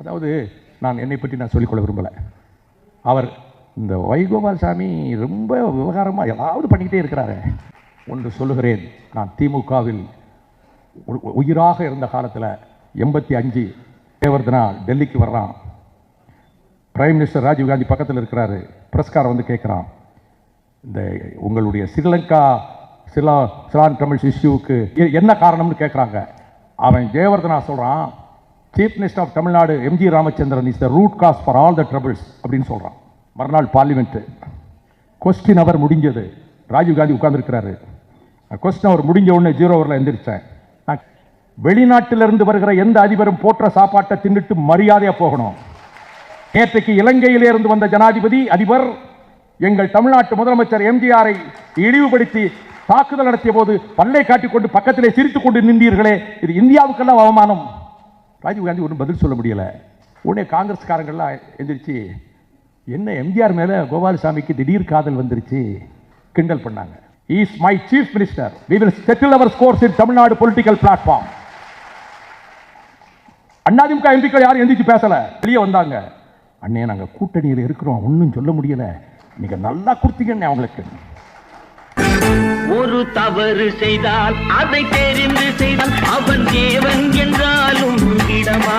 அதாவது நான் என்னை பற்றி நான் சொல்லிக்கொள்ள விரும்பலை. அவர் இந்த வைகோபால்சாமி ரொம்ப விவகாரமாக ஏதாவது பண்ணிக்கிட்டே இருக்கிறாரு. ஒன்று சொல்லுகிறேன், நான் திமுகவில் உயிராக இருந்த காலத்தில் 85 தேவர்தனா டெல்லிக்கு வர்றான். பிரைம் மினிஸ்டர் ராஜீவ்காந்தி பக்கத்தில் இருக்கிறாரு. பிரஸ்காரம் வந்து கேட்குறான், இந்த உங்களுடைய ஸ்ரீலங்கா சிலான் தமிழ் இஷ்யூவுக்கு என்ன காரணம்னு கேட்குறாங்க. அவன் ஜெயவர்தனா சொல்கிறான், chief minister of Tamil Nadu MG Ramachandran is the root cause for all the troubles அப்படின்னு சொல்கிறான். மறுநாள் பார்லிமெண்ட்டு கொஸ்டின் அவர் முடிஞ்சது. ராஜீவ்காந்தி உட்கார்ந்துருக்கிறாரு. கொஸ்டின் அவர் முடிஞ்ச உடனே 0 ஹவரில் எந்திரிச்சேன். வெளிநாட்டிலிருந்து வருகிற எந்த அதிபரும் போற்ற சாப்பாட்டை தின்னுட்டு மரியாதையாக போகணும். நேற்றைக்கு இலங்கையிலிருந்து வந்த ஜனாதிபதி அதிபர் எங்கள் தமிழ்நாட்டு முதலமைச்சர் எம்ஜிஆரை இழிவுபடுத்தி தாக்குதல் நடத்திய போது பல்லை காட்டிக்கொண்டு பக்கத்திலே சிரித்துக் கொண்டு நின்றீர்களே, இது இந்தியாவுக்கெல்லாம் அவமானம். ராஜீவ்காந்தி ஒன்றும் பதில் சொல்ல முடியல. உடனே காங்கிரஸ்காரங்கள்லாம் எந்திரிச்சு, என்ன எம்ஜிஆர் மேலே கோபாலசாமிக்கு திடீர் காதல் வந்துருச்சு கிண்டல் பண்ணாங்க. He is my chief minister. We will settle our scores in Tamil Nadu political platform. Anna DMK எம்பிக்கள் யாரும் எந்திரிச்சு பேசல, வெளியே வந்தாங்க. அண்ணே நாங்கள் கூட்டணியில் இருக்கிறோம், ஒன்றும் சொல்ல முடியல, நீங்க நல்லா கொடுத்தீங்கன்னு அவங்களுக்கு. ஒரு தவறு செய்தால் அதை தெரிந்து செய்தால் அவன் தேவன் என்றாலும் இடமா